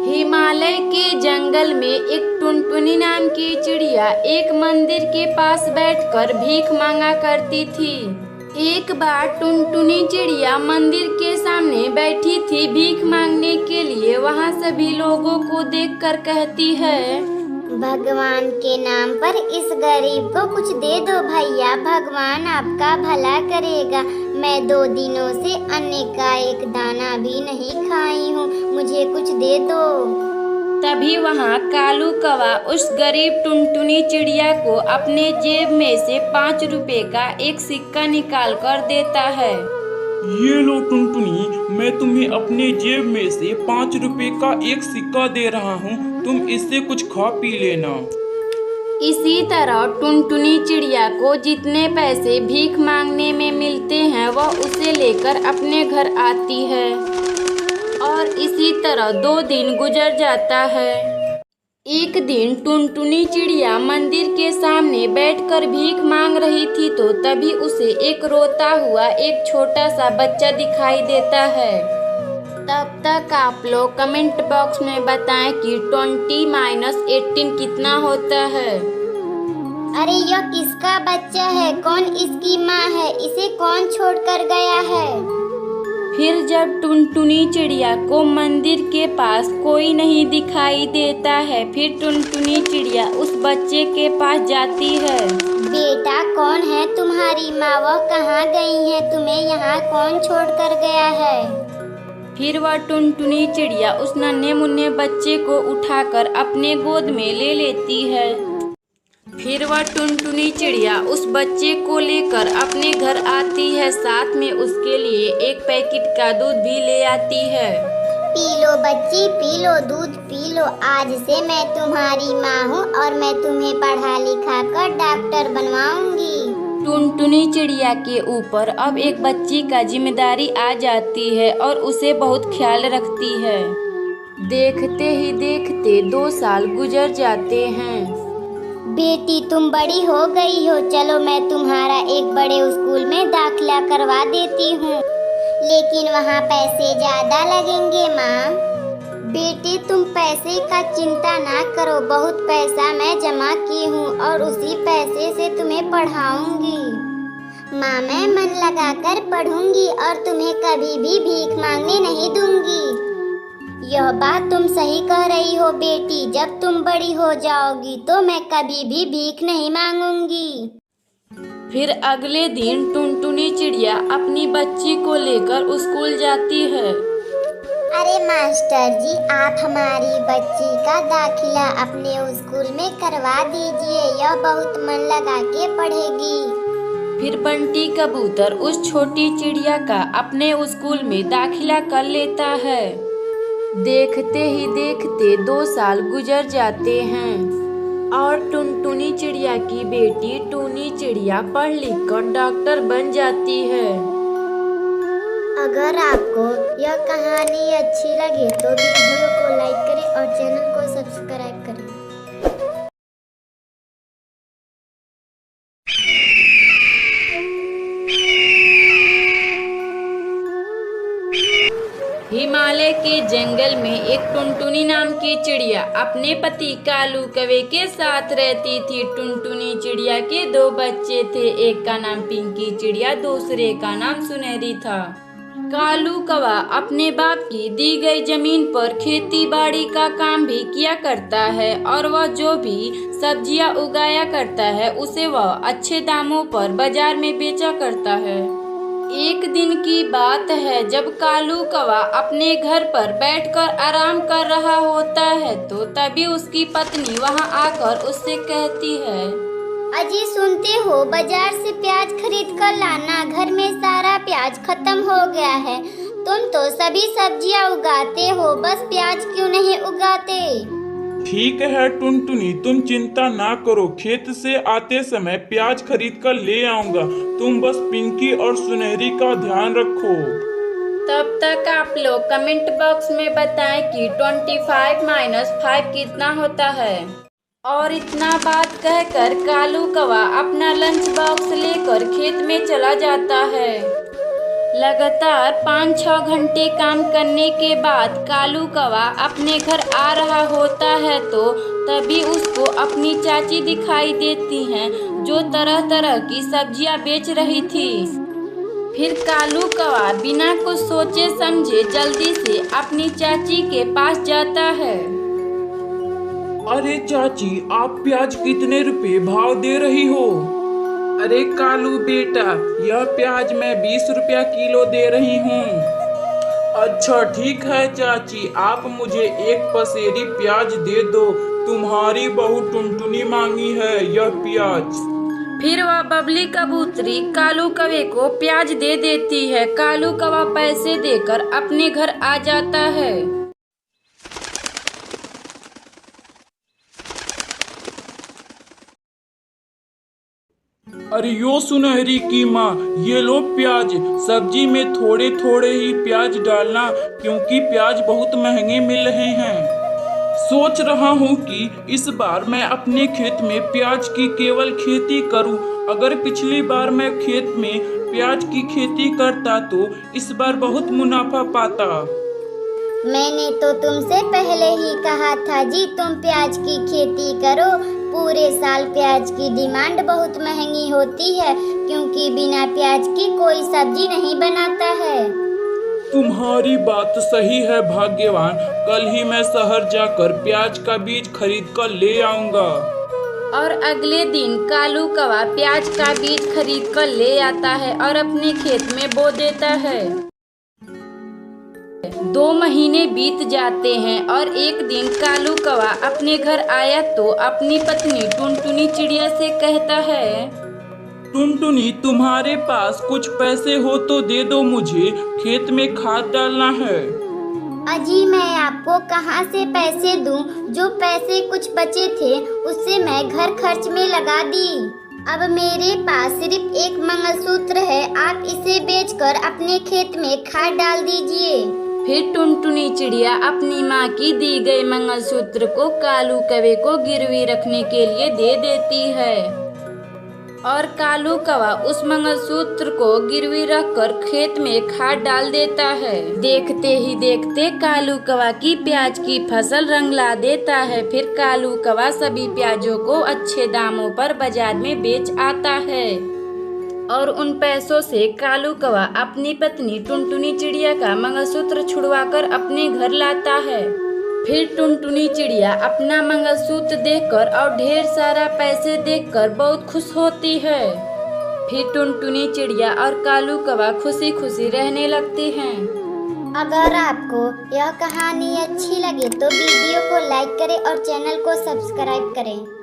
हिमालय के जंगल में एक टुनटुनी नाम की चिड़िया एक मंदिर के पास बैठकर भीख मांगा करती थी। एक बार टुनटुनी चिड़िया मंदिर के सामने बैठी थी भीख मांगने के लिए। वहाँ सभी लोगों को देखकर कहती है, भगवान के नाम पर इस गरीब को कुछ दे दो भैया, भगवान आपका भला करेगा। मैं 2 दिनों से अन्न का एक दाना भी नहीं खाई हूँ, मुझे कुछ दे दो। तभी वहाँ कालू कौवा उस गरीब टुनटुनी चिड़िया को अपने जेब में से 5 रुपए का एक सिक्का निकाल कर देता है। ये लो टुनटुनी, मैं तुम्हें अपने जेब में से 5 रुपए का एक सिक्का दे रहा हूँ, तुम इससे कुछ खा पी लेना। इसी तरह टुनटुनी चिड़िया को जितने पैसे भीख मांगने में मिलते हैं वह उसे लेकर अपने घर आती है और इसी तरह 2 दिन गुजर जाता है। एक दिन टुनटुनी चिड़िया मंदिर के सामने बैठकर भीख मांग रही थी तो तभी उसे एक रोता हुआ एक छोटा सा बच्चा दिखाई देता है। तब तक आप लोग कमेंट बॉक्स में बताएं कि 20 - 18 कितना होता है। अरे यह किसका बच्चा है? कौन इसकी माँ है? इसे कौन छोड़कर गया है? फिर जब टुनटुनी चिड़िया को मंदिर के पास कोई नहीं दिखाई देता है, फिर टुनटुनी चिड़िया उस बच्चे के पास जाती है। बेटा, कौन है तुम्हारी माँ? वह कहाँ गई है? तुम्हें यहाँ कौन छोड़कर गया है? फिर वह टुनटुनी चिड़िया उस नन्हे मुन्ने बच्चे को उठाकर अपने गोद में ले लेती है। फिर वह टुनटुनी चिड़िया उस बच्चे को लेकर अपने घर आती है, साथ में उसके लिए एक पैकेट का दूध भी ले आती है। पी लो बच्ची, पी लो दूध पी लो। आज से मैं तुम्हारी माँ हूँ और मैं तुम्हें पढ़ा लिखा कर डॉक्टर बनवाऊंगी। टुनटुनी चिड़िया के ऊपर अब एक बच्ची का जिम्मेदारी आ जाती है और उसे बहुत ख्याल रखती है। देखते ही देखते 2 साल गुजर जाते हैं। बेटी, तुम बड़ी हो गई हो, चलो मैं तुम्हारा एक बड़े स्कूल में दाखिला करवा देती हूँ, लेकिन वहाँ पैसे ज्यादा लगेंगे माँ। बेटी, तुम पैसे का चिंता ना करो, बहुत पैसा मैं जमा की हूँ और उसी पैसे से तुम्हें पढ़ाऊंगी। माँ, मैं मन लगाकर पढ़ूंगी और तुम्हें कभी भी भीख मांगने नहीं दूंगी। यह बात तुम सही कह रही हो बेटी, जब तुम बड़ी हो जाओगी तो मैं कभी भी भीख नहीं मांगूंगी। फिर अगले दिन टुनटुनी चिड़िया अपनी बच्ची को लेकर स्कूल जाती है। अरे मास्टर जी, आप हमारी बच्ची का दाखिला अपने स्कूल में करवा दीजिए, यह बहुत मन लगा के पढ़ेगी। फिर बंटी कबूतर उस छोटी चिड़िया का अपने स्कूल में दाखिला कर लेता है। देखते ही देखते 2 साल गुजर जाते हैं और टुनटुनी चिड़िया की बेटी टूनी चिड़िया पढ़ लिख कर डॉक्टर बन जाती है। अगर आपको यह कहानी अच्छी लगे तो वीडियो को लाइक करें और चैनल को सब्सक्राइब करें। हिमालय के जंगल में एक टुनटुनी नाम की चिड़िया अपने पति कालू कौवे के साथ रहती थी। टुनटुनी चिड़िया के 2 बच्चे थे, एक का नाम पिंकी चिड़िया, दूसरे का नाम सुनहरी था। कालू कौवा अपने बाप की दी गई जमीन पर खेती बाड़ी का काम भी किया करता है और वह जो भी सब्जियां उगाया करता है उसे वह अच्छे दामों पर बाजार में बेचा करता है। एक दिन की बात है जब कालू कौवा अपने घर पर बैठकर आराम कर रहा होता है तो तभी उसकी पत्नी वहां आकर उससे कहती है, अजी सुनते हो, बाजार से प्याज खरीद कर लाना, घर में सारा प्याज खत्म हो गया है। तुम तो सभी सब्जियां उगाते हो, बस प्याज क्यों नहीं उगाते? ठीक है टुनटुनी, तुम चिंता ना करो, खेत से आते समय प्याज खरीद कर ले आऊंगा, तुम बस पिंकी और सुनहरी का ध्यान रखो। तब तक आप लोग कमेंट बॉक्स में बताएं कि 25 - 5 कितना होता है। और इतना बात कहकर कालू कौवा अपना लंच बॉक्स लेकर खेत में चला जाता है। लगातार 5-6 घंटे काम करने के बाद कालू कौवा अपने घर आ रहा होता है तो तभी उसको अपनी चाची दिखाई देती हैं जो तरह तरह की सब्जियां बेच रही थी। फिर कालू कौवा बिना कुछ सोचे समझे जल्दी से अपनी चाची के पास जाता है। अरे चाची, आप प्याज कितने रुपए भाव दे रही हो? अरे कालू बेटा, यह प्याज मैं 20 रुपया किलो दे रही हूँ। अच्छा ठीक है चाची, आप मुझे एक पसेरी प्याज दे दो, तुम्हारी बहू टुनटुनी मांगी है यह प्याज। फिर वह बबली कबूतरी कालू कौवे को प्याज दे देती है। कालू कौवा पैसे देकर अपने घर आ जाता है। अरे यो सुनहरी की माँ, ये लो प्याज। सब्जी में थोड़े थोड़े ही प्याज डालना क्योंकि प्याज बहुत महंगे मिल रहे हैं। सोच रहा हूँ कि इस बार मैं अपने खेत में प्याज की केवल खेती करूँ। अगर पिछली बार मैं खेत में प्याज की खेती करता तो इस बार बहुत मुनाफा पाता। मैंने तो तुमसे पहले ही कहा था जी, तुम प्याज की खेती करो। पूरे साल प्याज की डिमांड बहुत महंगी होती है क्योंकि बिना प्याज की कोई सब्जी नहीं बनाता है। तुम्हारी बात सही है भाग्यवान, कल ही मैं शहर जाकर प्याज का बीज खरीद कर ले आऊंगा। और अगले दिन कालू कौवा प्याज का बीज खरीद कर ले आता है और अपने खेत में बो देता है। 2 महीने बीत जाते हैं और एक दिन कालू कौवा अपने घर आया तो अपनी पत्नी टुनटुनी चिड़िया से कहता है, टुनटुनी, तुम्हारे पास कुछ पैसे हो तो दे दो, मुझे खेत में खाद डालना है। अजी, मैं आपको कहाँ से पैसे दूं? जो पैसे कुछ बचे थे उससे मैं घर खर्च में लगा दी। अब मेरे पास सिर्फ एक मंगलसूत्र है, आप इसे बेचकर अपने खेत में खाद डाल दीजिए। फिर टुनटुनी चिड़िया अपनी माँ की दी गई मंगलसूत्र को कालू कौवे को गिरवी रखने के लिए दे देती है और कालू कौवा उस मंगलसूत्र को गिरवी रखकर खेत में खाद डाल देता है। देखते ही देखते कालू कौवा की प्याज की फसल रंग ला देता है। फिर कालू कौवा सभी प्याजों को अच्छे दामों पर बाजार में बेच आता है और उन पैसों से कालू कौवा अपनी पत्नी टुनटुनी चिड़िया का मंगलसूत्र छुड़वाकर अपने घर लाता है। फिर टुनटुनी चिड़िया अपना मंगलसूत्र देखकर और ढेर सारा पैसे देखकर बहुत खुश होती है। फिर टुनटुनी चिड़िया और कालू कौवा खुशी खुशी रहने लगते हैं। अगर आपको यह कहानी अच्छी लगे तो वीडियो को लाइक करें और चैनल को सब्सक्राइब करें।